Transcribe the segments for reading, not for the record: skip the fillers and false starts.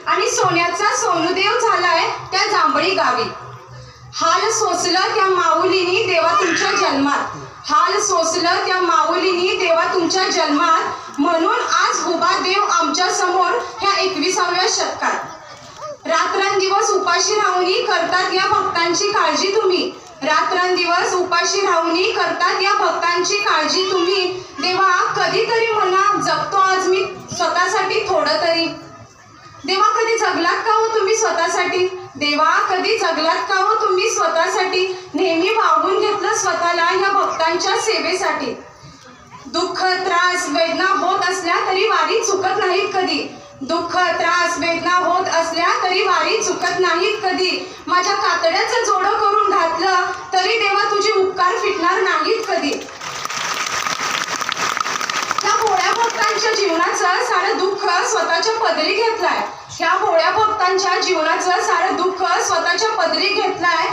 आणि सोन्याचा सोनूदेव झालाय त्या जांभळी गावी। हाल सोसलं त्या माऊलीनी देवा तुमच्या जन्मात, हाल सोसलं त्या माऊलीनी देवा तुमच्या जन्मात, म्हणून आज उभा देव आमच्या समोर ह्या 21व्या शतकात। रात्रंदिवस उपाशी राहून करतात या भक्तांची काळजी तुम्ही, रात्रंदिवस उपाशी राहून करतात या भक्तांची काळजी तुम्ही। देवा कधीतरी म्हणा जगतो आज मी स्वतःसाठी थोडं तरी, देवा कधी जगलात का हो तुम्ही स्वतःसाठी, देवा कधी जगलात का हो तुम्ही स्वतःसाठी, नेहमी वाहून घेतलं स्वतःला या भक्तांच्या सेवेसाठी। दुःख त्रास वेदना होत असल्या तरी वारी चुकत नाहीत कधी, दुःख त्रास वेदना होत असल्या तरी वारी चुकत नाहीत कधी। माझ्या कातड्याचं जोडं करून घातलं तरी देवा तुझे उपकार फिटणार नाहीत कधी। त्या भोळ्या भक्तांच्या जीवनाचं सारं दुःख स्वतःच्या पदरी घेतलाय, ह्या भोळ्या भक्तांच्या जीवनाचं सारं दुःख स्वतःच्या पदरी घेतलाय।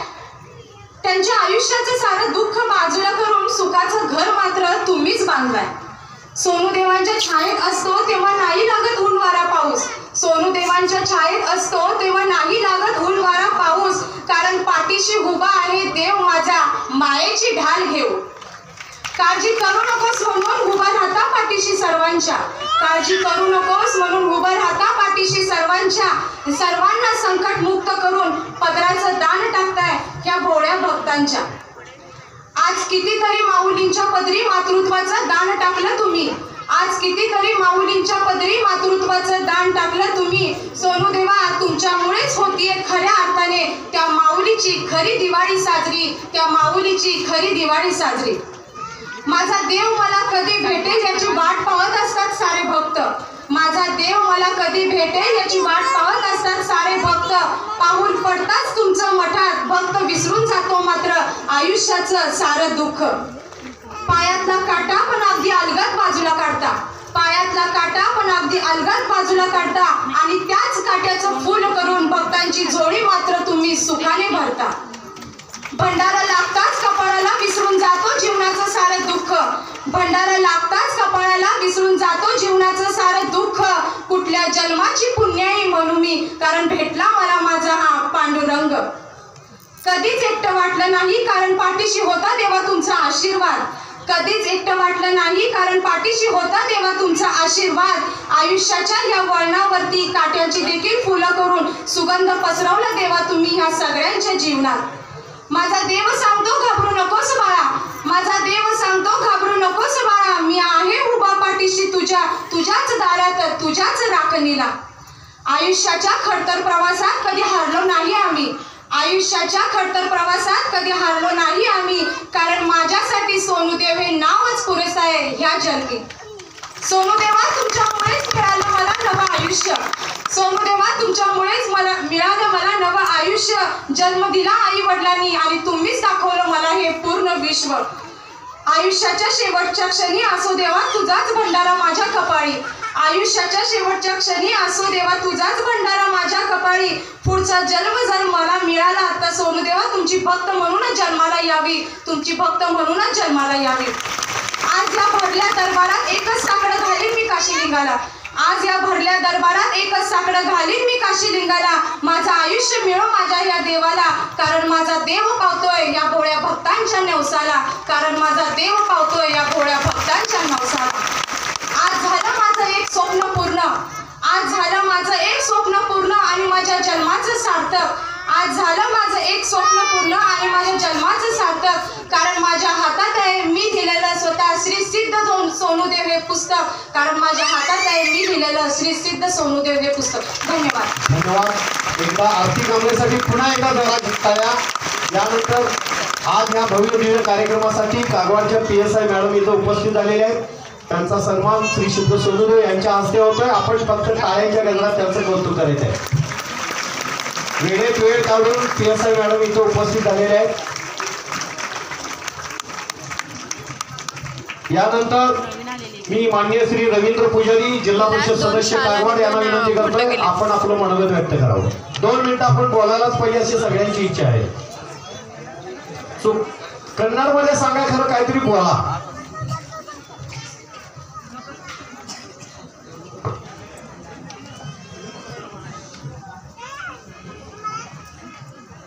त्यांच्या आयुष्याचं सारं दुःख बाजूला करून सुखाचं घर मात्र तुम्हीच बांधलाय। सोनूदेवांच्या छायेत असतो तेव्हा नाही लागत ऊन वारा पाऊस, सोनूदेवांच्या छायेत असतो तेव्हा नाही लागत ऊन वारा पाऊस, कारण पाठीशी उभा आहे देव माझा मायेची ढाल घेऊ। काळजी करू नकोस म्हणून उभा राहता पाठीशी सर्वांच्या, काळजी करू नकोस म्हणून उभा राहता पाठीशी सर्वांच्या, सर्वांना संकट मुक्त करून पदराचं दान टाकताय ह्या भोळ्या भक्तांच्या। आज कितीतरी माऊलींच्या पदरी मातृत्वाचं दान टाकलं तुम्ही, आज कितीतरी माऊलींच्या पदरी मातृत्वाचं दान टाकलं तुम्ही। सोनूदेवा तुमच्यामुळेच होतीये खऱ्या अर्थाने त्या माऊलीची खरी दिवाळी साजरी, त्या माऊलीची खरी दिवाळी साजरी। माझा देव मला कधी भेटेल याची वाट पाहत असतात सारे भक्त, माझा देव मला कधी भेटेल याची वाट पाहत असतात सारे भक्त। पाहून पडताच तुमचं मठात भक्त विसरून जातो मात्र आयुष्याचं सारं दुःख। पायातला काटा पण अगदी अलगद बाजूला काढता, पायातला काटा पण अगदी अलगद बाजूला काढता, आणि त्याच काट्याचं फूल करून भक्तांची झोळी मात्र तुम्ही सुखाने भरता। भंडारा लागताच कपाळाला विसरून जातो जीवनाचं सारं दुःख, भंडारा लागताच कपाळाला विसरून जातो जीवनाचं सारं दुःख। कुठल्या जन्माची पुण्याई म्हणू मी, कारण भेटला मला माझा हा पांडुरंग। कधीच एकटं वाटलं नाही कारण पाठीशी होता देवा तुमचा आशीर्वाद, कधीच एकटं वाटलं नाही कारण पाठीशी होता देवा तुमचा आशीर्वाद। आयुष्याच्या या वळणावरती काट्याची देखील फुलं करून सुगंध पसरवला देवा तुम्ही ह्या सगळ्यांच्या जीवनात। माझा देव सांगतो घाबरू नकोस बाळा, माझा देव सांगतो घाबरू नकोस बाळा, मी आहे उभा पाठीशी तुझ्या, तुझ्याच दारात तुझ्याच राखणीला। आयुष्याच्या खडतर प्रवासात कधी हारलो नाही आम्ही, आयुष्याच्या खडतर प्रवासात कधी हारलो नाही आम्ही, कारण माझ्यासाठी सोनूदेव हे नावच पुरेसं आहे ह्या जन्मी। सोनूदेवा तुमच्यामुळेच मिळालं मला नवं आयुष्य, सोनूदेवा तुमच्यामुळेच मला मिळालं मला नवं आयुष्य। जन्म दिला आई वडिलांनी आणि तुम्हीच दाखवलं मला हे पूर्ण विश्व। आयुष्याच्या शेवटच्या क्षणी असो देवा तुझाच भंडारा माझ्या कपाळी, आयुष्याच्या शेवटच्या क्षणी असो देवा तुझाच भंडारा माझ्या कपाळी। पुढचा जन्म जर मला मिळाला आता सोनूदेवा तुमची भक्त म्हणूनच जन्माला यावी, तुमची भक्त म्हणूनच जन्माला यावी। आज या भरल्या दरबारात एकच साकडं घालीन मी काशीलिंगाला, आज या भरल्या दरबारात एकच साकडं घालीन मी काशीलिंगाला। माझं आयुष्य मिळो माझ्या या देवाला, कारण माझा देव पावतोय या भोळ्या भक्तांच्या नवसाला, कारण माझा देव पावतोय या भोळ्या भक्तांच्या नवसाला। आज झालं माझं एक स्वप्न पूर्ण, आज झालं माझं एक स्वप्न पूर्ण आणि माझ्या जन्माचं सार्थक, आज झालं माझं एक स्वप्न पूर्ण आणि माझ्या जन्माचं सार्थक, कारण माझ्या हातात आहे मी लिहिलेलं स्वतः श्री सिद्ध सोनूदेव हे पुस्तक, कारण माझ्या हातात आहे मी लिहिलेलं श्री सिद्ध सोनूदेव हे पुस्तक। धन्यवाद धन्यवाद। एकदा आरती कामण्यासाठी पुन्हा एकदा जरा जिंकताया। यानंतर आज या भव्य दिव्य कार्यक्रमासाठी कागवाडच्या PSI मॅडम इथं उपस्थित झालेले आहेत, त्यांचा सन्मान श्री सिद्ध सोनूदेव यांच्या हस्ते होतोय। आपण फक्त टाळ्यांच्या गजरात त्यांचं कौतुक करायचं आहे। वेळेत वेळ काढून PSI मॅडम इथं उपस्थित झालेले आहेत। यानंतर मी माननीय श्री रवींद्र पुजारी जिल्हा परिषद सदस्य कागवाड यांना विनंती करतोय आपण आपलं मनोगत व्यक्त करावं। 2 मिनिटं आपण बोलायलाच पाहिजे अशी सगळ्यांची इच्छा आहे। कन्नड मध्ये सांगा खरं काहीतरी बोला।